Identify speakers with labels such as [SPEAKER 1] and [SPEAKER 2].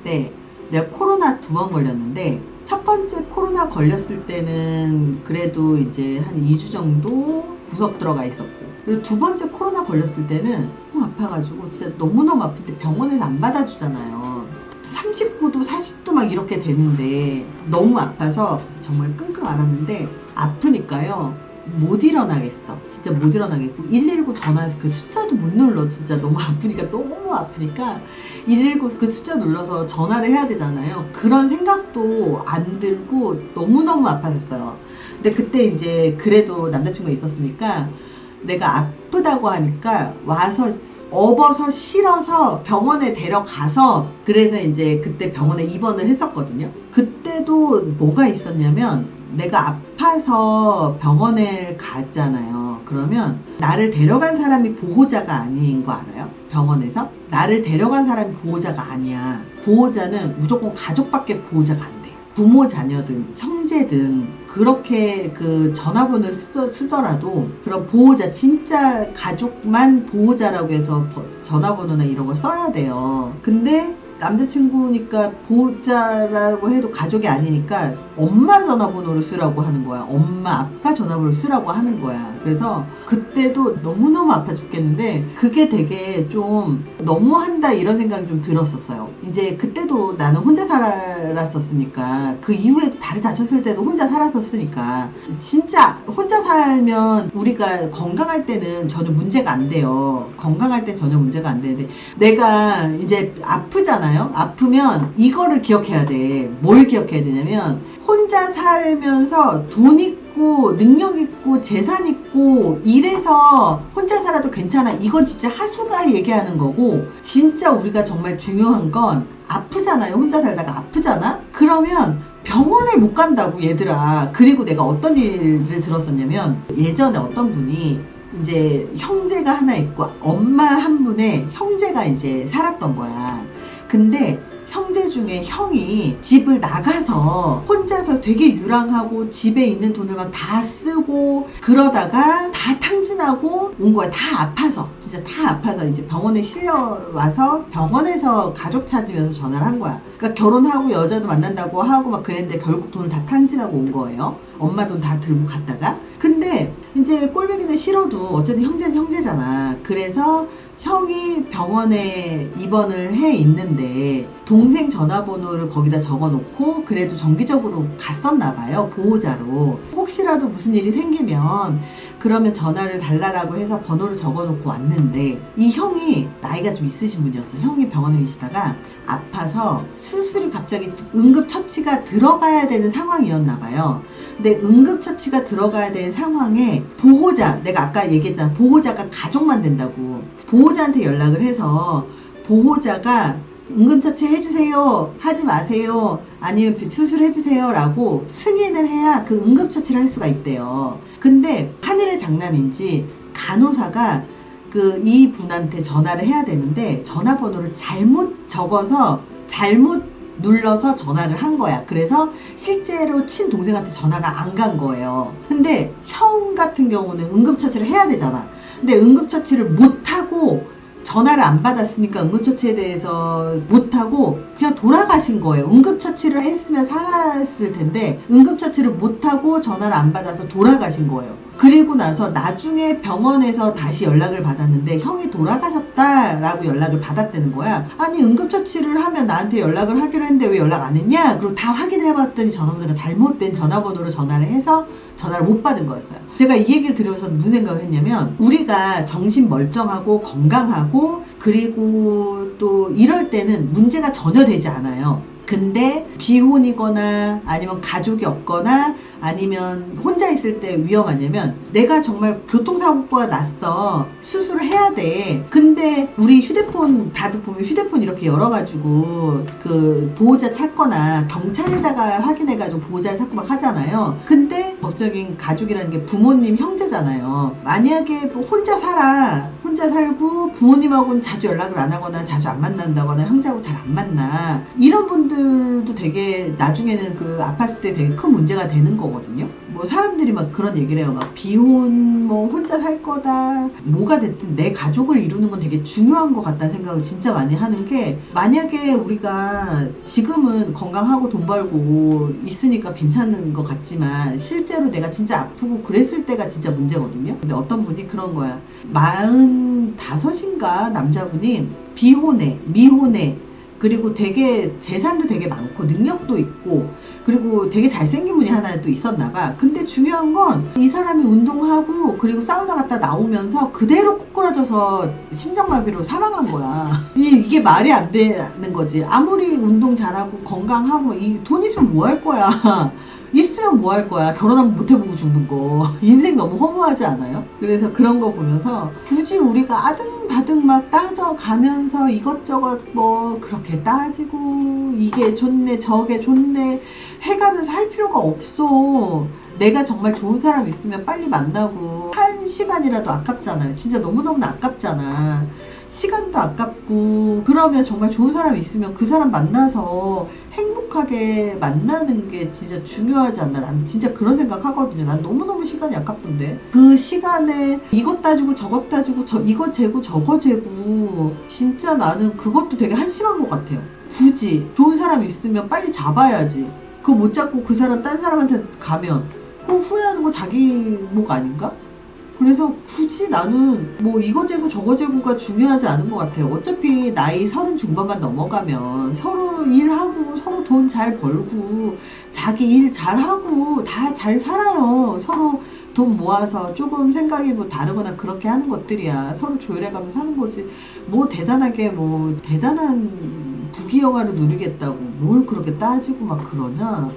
[SPEAKER 1] 때 내가 코로나 2번 걸렸는데, 첫 번째 코로나 걸렸을 때는 그래도 이제 한 2주 정도 구석 들어가 있었고, 그리고 두 번째 코로나 걸렸을 때는 너무 아파가지고 진짜 너무너무 아픈데 병원에서 안 받아주잖아요. 39도 40도 막 이렇게 되는데 너무 아파서 정말 끙끙 앓았는데, 아프니까요 못 일어나겠어. 진짜 못 일어나겠고 119 전화 그 숫자도 못 눌러. 진짜 너무 아프니까 119 그 숫자 눌러서 전화를 해야 되잖아요. 그런 생각도 안 들고 너무너무 아파졌어요. 근데 그때 이제 그래도 남자친구가 있었으니까 내가 아프다고 하니까 와서 업어서 실어서 병원에 데려가서, 그래서 이제 그때 병원에 입원을 했었거든요. 그때도 뭐가 있었냐면, 내가 아파서 병원에 갔잖아요. 그러면 나를 데려간 사람이 보호자가 아닌 거 알아요? 병원에서 나를 데려간 사람이 보호자가 아니야. 보호자는 무조건 가족밖에 보호자가 안 돼. 부모 자녀든 형제든 그렇게 그 전화번호를 쓰더라도 그런 보호자, 진짜 가족만 보호자라고 해서 전화번호나 이런 걸 써야 돼요. 근데 남자친구니까 보호자라고 해도 가족이 아니니까 엄마 전화번호를 쓰라고 하는 거야. 엄마, 아빠 전화번호를 쓰라고 하는 거야. 그래서 그때도 너무너무 아파 죽겠는데, 그게 되게 좀 너무한다 이런 생각이 좀 들었었어요. 이제 그때도 나는 혼자 살았었으니까, 그 이후에도 다리 다쳤을 때도 혼자 살았었으니까, 진짜 혼자 살면 우리가 건강할 때는 전혀 문제가 안 돼요. 건강할 때 전혀 문제가 안 되는데, 내가 이제 아프잖아. 아프면 이거를 기억해야 돼. 뭘 기억해야 되냐면, 혼자 살면서 돈 있고 능력 있고 재산 있고 이래서 혼자 살아도 괜찮아. 이건 진짜 하수가 얘기하는 거고, 진짜 우리가 정말 중요한 건 아프잖아요. 혼자 살다가 아프잖아? 그러면 병원을 못 간다고, 얘들아. 그리고 내가 어떤 일을 들었었냐면, 예전에 어떤 분이 이제 형제가 하나 있고 엄마 한 분의 형제가 이제 살았던 거야. 근데 형제 중에 형이 집을 나가서 혼자서 되게 유랑하고 집에 있는 돈을 막 다 쓰고 그러다가 다 탕진하고 온 거야. 다 아파서, 진짜 다 아파서 이제 병원에 실려와서 병원에서 가족 찾으면서 전화를 한 거야. 그러니까 결혼하고 여자도 만난다고 하고 막 그랬는데 결국 돈을 다 탕진하고 온 거예요. 엄마 돈 다 들고 갔다가. 근데 이제 꼴보기는 싫어도 어쨌든 형제는 형제잖아. 그래서 형이 병원에 입원을 해 있는데 동생 전화번호를 거기다 적어놓고 그래도 정기적으로 갔었나 봐요. 보호자로. 혹시라도 무슨 일이 생기면 그러면 전화를 달라고 해서 번호를 적어놓고 왔는데, 이 형이 나이가 좀 있으신 분이었어요. 형이 병원에 계시다가 아파서 수술이 갑자기 응급처치가 들어가야 되는 상황이었나 봐요. 근데 응급처치가 들어가야 되는 상황에 보호자, 내가 아까 얘기했잖아. 보호자가 가족만 된다고. 보호자한테 연락을 해서 보호자가 응급처치 해주세요, 하지 마세요, 아니면 수술해주세요 라고 승인을 해야 그 응급처치를 할 수가 있대요. 근데 하늘의 장난인지 간호사가 이 분한테 전화를 해야 되는데 전화번호를 잘못 적어서 잘못 눌러서 전화를 한 거야. 그래서 실제로 친동생한테 전화가 안 간 거예요. 근데 형 같은 경우는 응급처치를 해야 되잖아. 근데 응급처치를 못하고 전화를 안 받았으니까 응급처치에 대해서 못하고 그냥 돌아가신 거예요. 응급처치를 했으면 살았을 텐데 응급처치를 못하고 전화를 안 받아서 돌아가신 거예요. 그리고 나서 나중에 병원에서 다시 연락을 받았는데 형이 돌아가셨다라고 연락을 받았다는 거야. 아니 응급처치를 하면 나한테 연락을 하기로 했는데 왜 연락 안 했냐? 그리고 다 확인을 해봤더니 전화번호가 잘못된 전화번호로 전화를 해서 전화를 못 받은 거였어요. 제가 이 얘기를 들으면서 무슨 생각을 했냐면, 우리가 정신 멀쩡하고 건강하고 그리고 또 이럴 때는 문제가 전혀 되지 않아요. 근데 비혼이거나 아니면 가족이 없거나 아니면 혼자 있을 때 위험하냐면, 내가 정말 교통사고가 났어. 수술을 해야 돼. 근데 우리 휴대폰 다들 보면 휴대폰 이렇게 열어가지고 그 보호자 찾거나 경찰에다가 확인해가지고 보호자 찾고 막 하잖아요. 근데 법적인 가족이라는 게 부모님, 형제잖아요. 만약에 혼자 살아. 혼자 살고 부모님하고는 자주 연락을 안 하거나 자주 안 만난다거나 형제하고 잘 안 만나. 이런 분들도 되게 나중에는 그 아팠을 때 되게 큰 문제가 되는 거거든요. 뭐 사람들이 막 그런 얘기를 해요. 막 비혼 뭐 혼자 살 거다. 뭐가 됐든 내 가족을 이루는 건 되게 중요한 것 같다는 생각을 진짜 많이 하는 게, 만약에 우리가 지금은 건강하고 돈 벌고 있으니까 괜찮은 것 같지만 실제로 내가 진짜 아프고 그랬을 때가 진짜 문제거든요. 근데 어떤 분이 그런 거야. 45인가 남자분이 비혼해, 미혼해, 그리고 되게 재산도 되게 많고 능력도 있고 그리고 되게 잘생긴 분이 하나 또 있었나 봐. 근데 중요한 건 이 사람이 운동하고 그리고 사우나 갔다 나오면서 그대로 꼬꾸라져서 심장마비로 사망한 거야. 이게 말이 안 되는 거지. 아무리 운동 잘하고 건강하고 이 돈 있으면 뭐 할 거야. 있으면 뭐 할 거야. 결혼하면 못 해보고 죽는 거. 인생 너무 허무하지 않아요? 그래서 그런 거 보면서 굳이 우리가 아등바등 막 따져가면서 이것저것 뭐 그렇게 따지고 이게 좋네 저게 좋네 해가면서 할 필요가 없어. 내가 정말 좋은 사람 있으면 빨리 만나고, 한 시간이라도 아깝잖아요. 진짜 너무너무 아깝잖아. 시간도 아깝고, 그러면 정말 좋은 사람 있으면 그 사람 만나서 행복하게 만나는 게 진짜 중요하지 않나. 난 진짜 그런 생각 하거든요. 난 너무너무 시간이 아깝던데. 그 시간에 이것 따지고 저것 따지고 이거 재고 저거 재고, 진짜 나는 그것도 되게 한심한 것 같아요. 굳이 좋은 사람 있으면 빨리 잡아야지. 그거 못 잡고 그 사람 딴 사람한테 가면 그거 후회하는 거 자기 목 아닌가? 그래서 굳이 나는 뭐 이거 재고 저거 재고가 중요하지 않은 것 같아요. 어차피 나이 30 중반만 넘어가면 서로 일하고 서로 돈 잘 벌고 자기 일 잘하고 다 잘 살아요. 서로 돈 모아서 조금 생각이 뭐 다르거나 그렇게 하는 것들이야. 서로 조율해가면서 하는 거지. 뭐 대단하게 뭐 대단한 부귀영화를 누리겠다고 뭘 그렇게 따지고 막 그러냐.